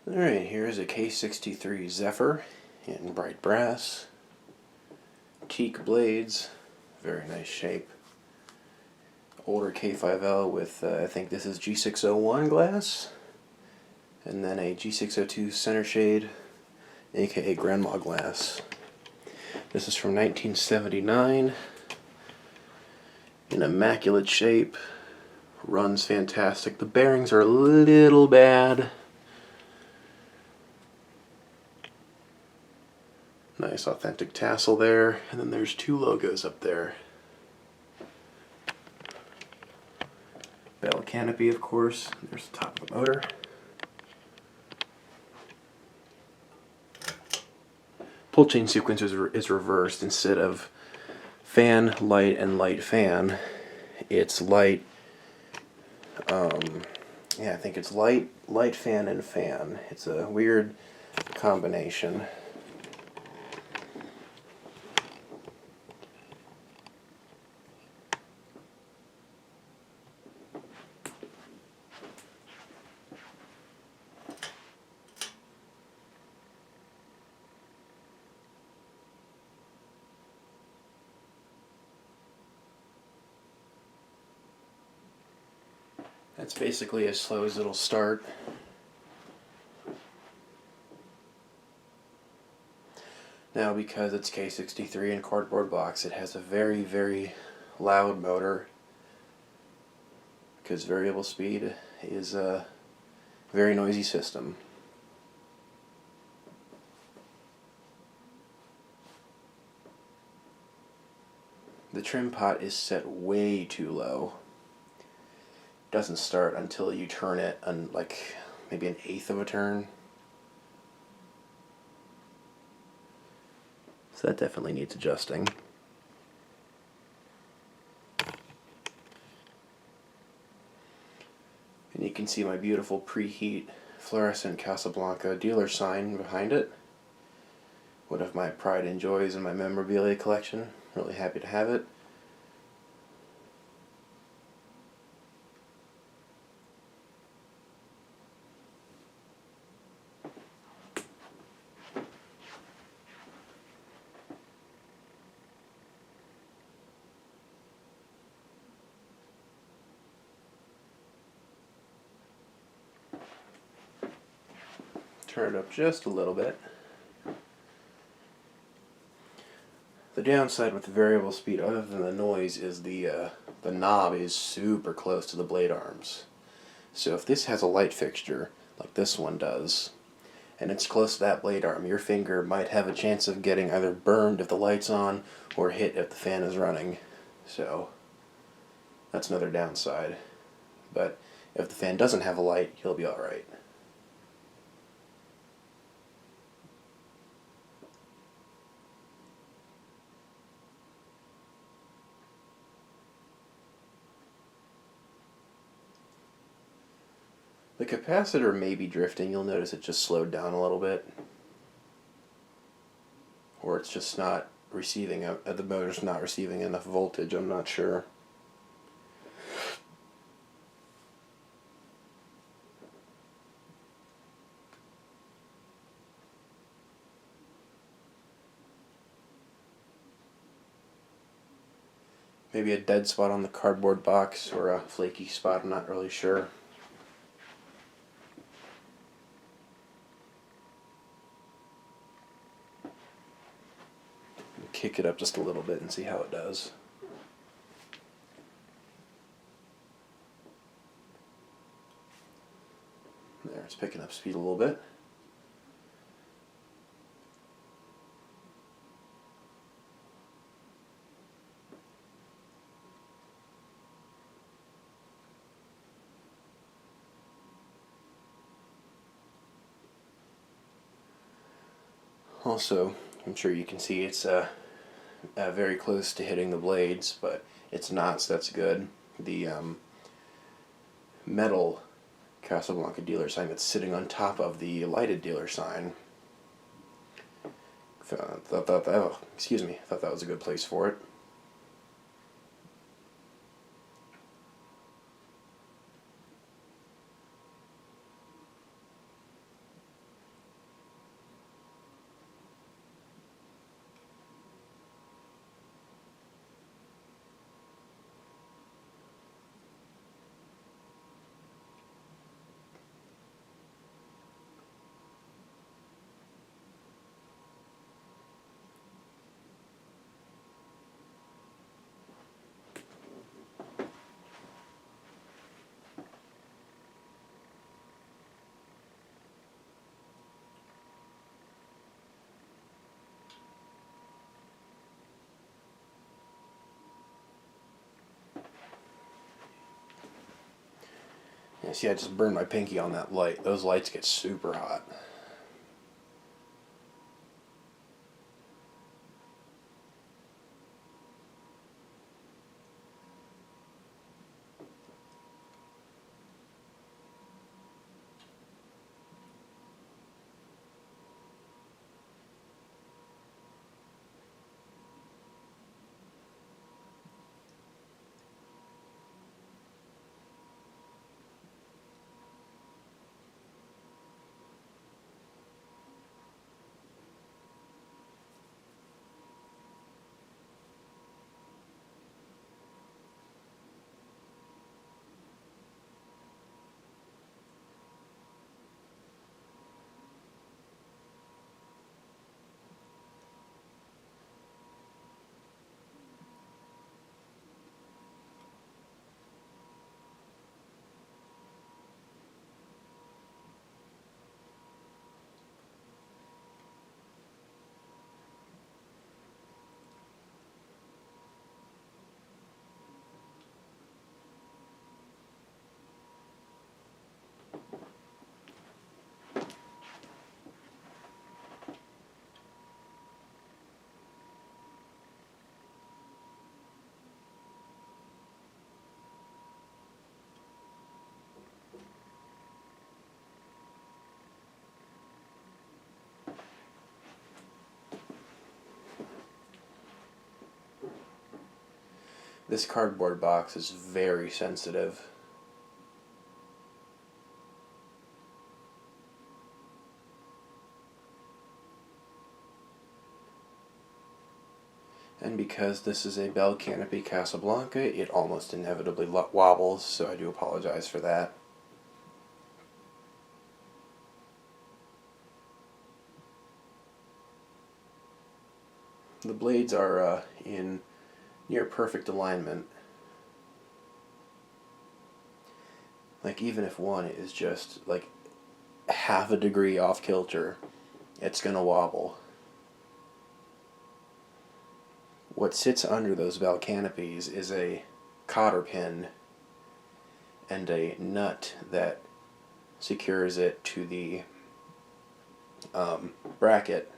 Alright, here's a K63 Zephyr in bright brass. Teak blades, very nice shape. Older K5L with, I think this is G601 glass. And then a G602 center shade, aka grandma glass. This is from 1979. In immaculate shape. Runs fantastic. The bearings are a little bad. Nice authentic tassel there, and then there's two logos up there. Bell canopy, of course. There's the top of the motor. Pull chain sequence is reversed. Instead of fan, light, and light fan, it's light. Yeah, I think it's light, fan, and fan. It's a weird combination. That's basically as slow as it'll start. Now, because it's K63 and cardboard box, it has a very, very loud motor, because variable speed is a very noisy system. The trim pot is set way too low. Doesn't start until you turn it on like maybe an eighth of a turn. So that definitely needs adjusting. And you can see my beautiful preheat fluorescent Casablanca dealer sign behind it. One of my pride and joys in my memorabilia collection. Really happy to have it. Turn it up just a little bit. The downside with the variable speed, other than the noise, is the knob is super close to the blade arms. So if this has a light fixture, like this one does, and it's close to that blade arm, your finger might have a chance of getting either burned if the light's on, or hit if the fan is running. So that's another downside. But if the fan doesn't have a light, you'll be alright. The capacitor may be drifting. You'll notice it just slowed down a little bit. Or it's just not receiving, the motor's not receiving enough voltage, I'm not sure. Maybe a dead spot on the cardboard box or a flaky spot, I'm not really sure. Kick it up just a little bit and see how it does. There, it's picking up speed a little bit. Also, I'm sure you can see it's very close to hitting the blades, but it's not, so that's good. The metal Casablanca dealer sign that's sitting on top of the lighted dealer sign. Thought that was a good place for it. Yeah, see, I just burned my pinky on that light. Those lights get super hot. This cardboard box is very sensitive. And because this is a bell canopy Casablanca, it almost inevitably wobbles, so I do apologize for that. The blades are in near perfect alignment. Like, even if one is just like half a degree off kilter, it's gonna wobble. What sits under those bell canopies is a cotter pin and a nut that secures it to the bracket.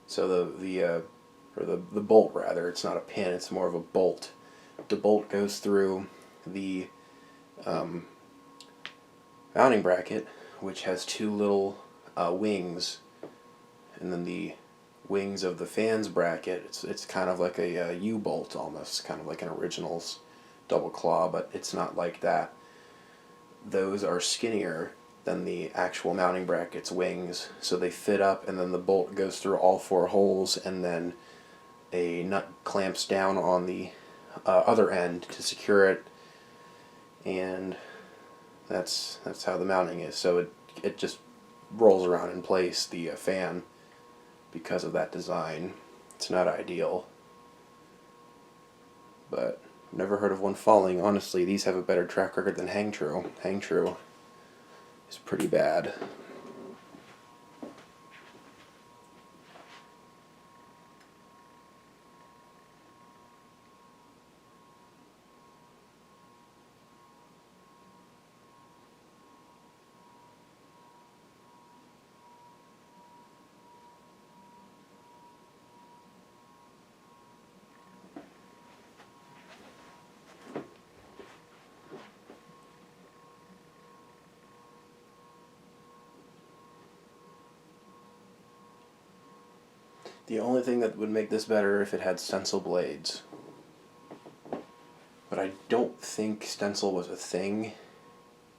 So the bolt, rather, it's not a pin, it's more of a bolt. The bolt goes through the mounting bracket, which has two little wings, and then the wings of the fans bracket, it's kind of like a U-bolt almost, kind of like an Originals double claw, but it's not like that. Those are skinnier than the actual mounting bracket's wings, so they fit up, and then the bolt goes through all four holes, and then a nut clamps down on the other end to secure it, and that's how the mounting is. So it just rolls around in place, the fan, because of that design. It's not ideal, but I've never heard of one falling. Honestly, these have a better track record than Hang True. Hang True is pretty bad. The only thing that would make this better if it had stencil blades. But I don't think stencil was a thing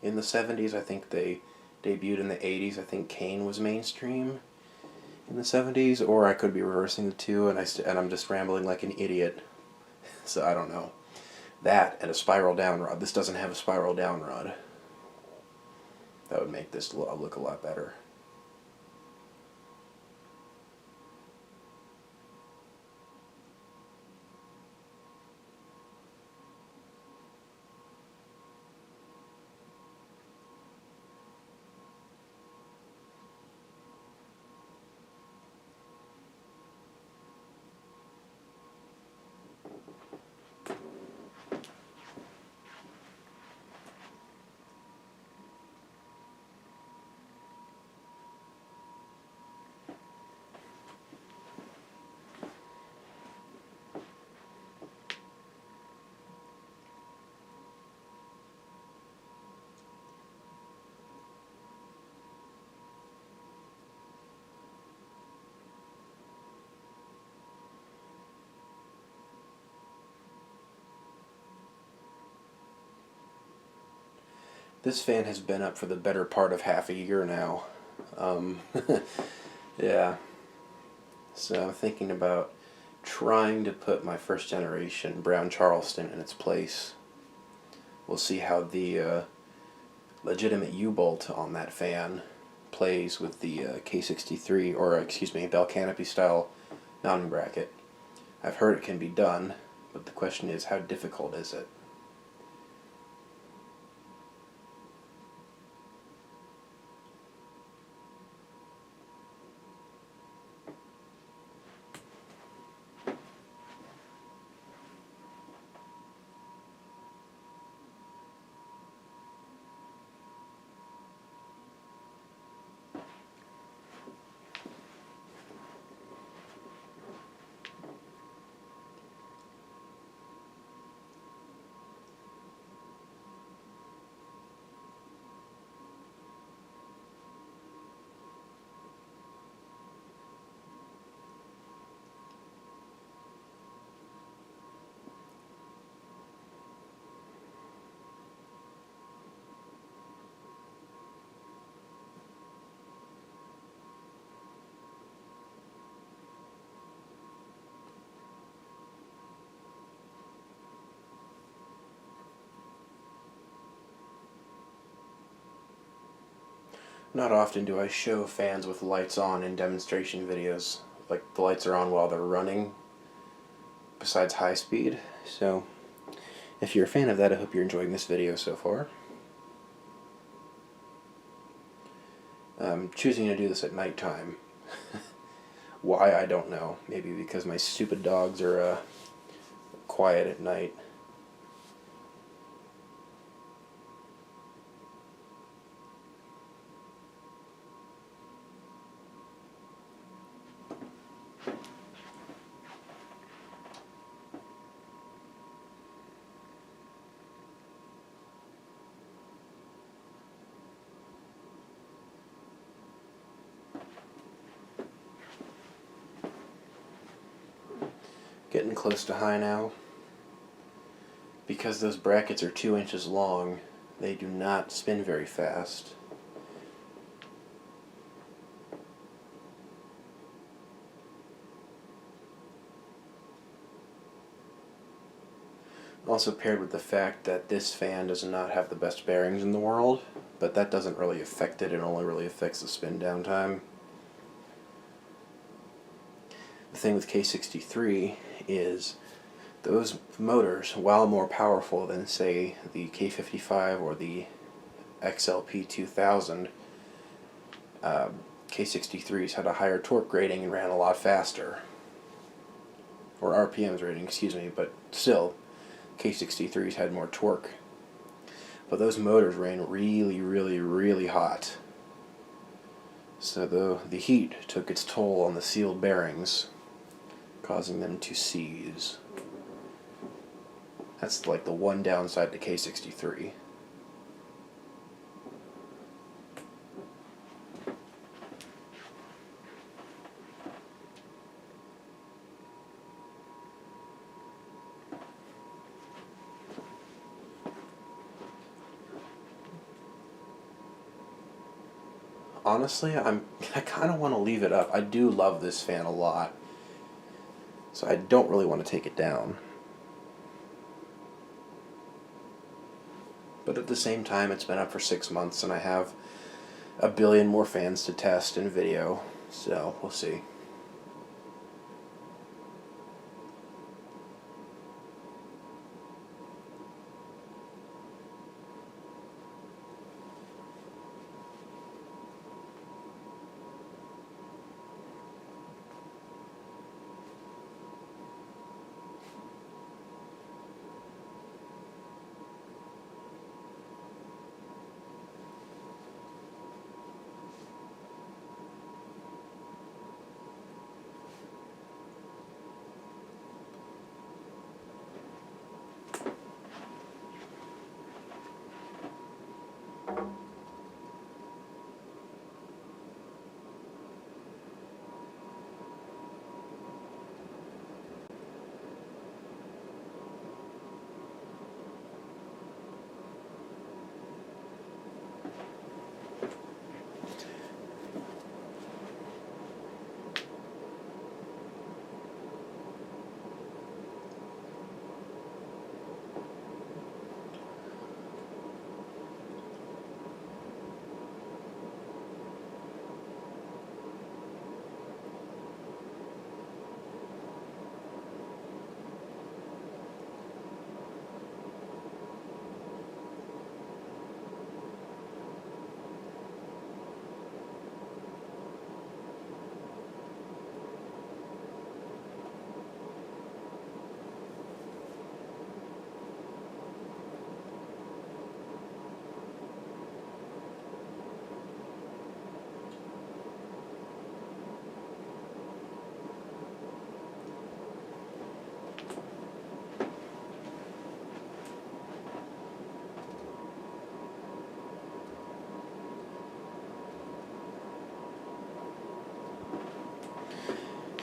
in the 70s. I think they debuted in the 80s. I think cane was mainstream in the 70s, or I could be reversing the two, and I'm just rambling like an idiot. So I don't know. That and a spiral down rod. This doesn't have a spiral down rod. That would make this look a lot better. This fan has been up for the better part of half a year now. Um, yeah. So I'm thinking about trying to put my first generation Brown Charleston in its place. We'll see how the legitimate U-bolt on that fan plays with the K63, or excuse me, bell canopy style mounting bracket. I've heard it can be done, but the question is, how difficult is it? Not often do I show fans with lights on in demonstration videos. Like, the lights are on while they're running, besides high speed. So, if you're a fan of that, I hope you're enjoying this video so far. I'm choosing to do this at nighttime. Why, I don't know. Maybe because my stupid dogs are quiet at night. Getting close to high now. Because those brackets are 2 inches long, they do not spin very fast. Also paired with the fact that this fan does not have the best bearings in the world, but that doesn't really affect it, it only really affects the spin down time. The thing with K63 is those motors, while more powerful than, say, the K55 or the XLP 2000, K63s had a higher torque rating and ran a lot faster. Or RPMs rating, excuse me, but still, K63s had more torque. But those motors ran really, really, really hot. So the heat took its toll on the sealed bearings, causing them to seize. That's like the one downside to K63. Honestly, I kind of want to leave it up. I do love this fan a lot, so I don't really want to take it down. But at the same time, it's been up for 6 months, and I have a billion more fans to test in video, so we'll see.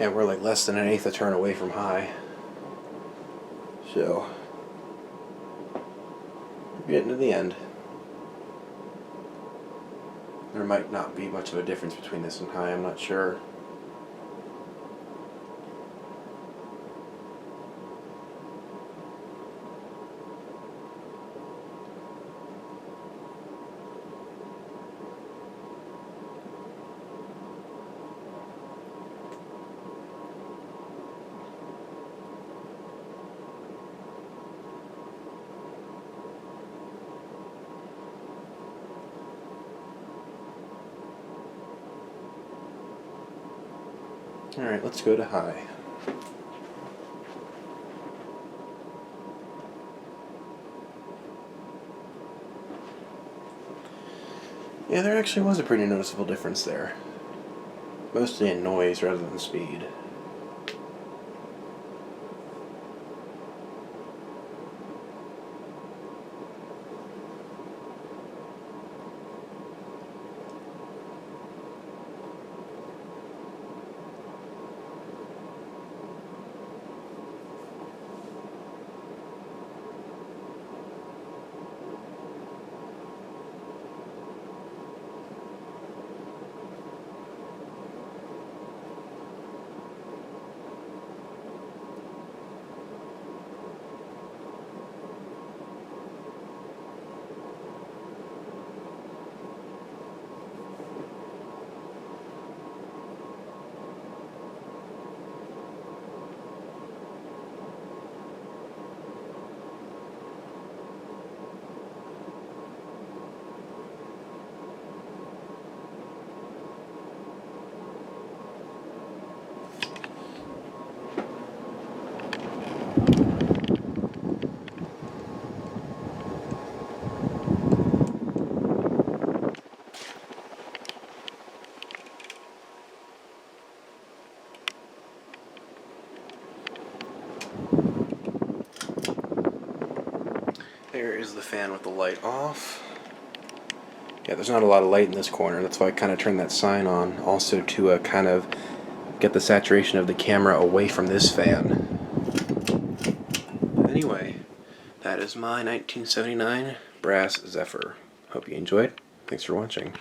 Yeah, we're like less than an eighth a turn away from high. So, we're getting to the end. There might not be much of a difference between this and high, I'm not sure. Alright, let's go to high. Yeah, there actually was a pretty noticeable difference there. Mostly in noise rather than speed. There is the fan with the light off. Yeah, there's not a lot of light in this corner. That's why I kind of turned that sign on. Also to kind of get the saturation of the camera away from this fan. But anyway, that is my 1979 brass Zephyr. Hope you enjoyed. Thanks for watching.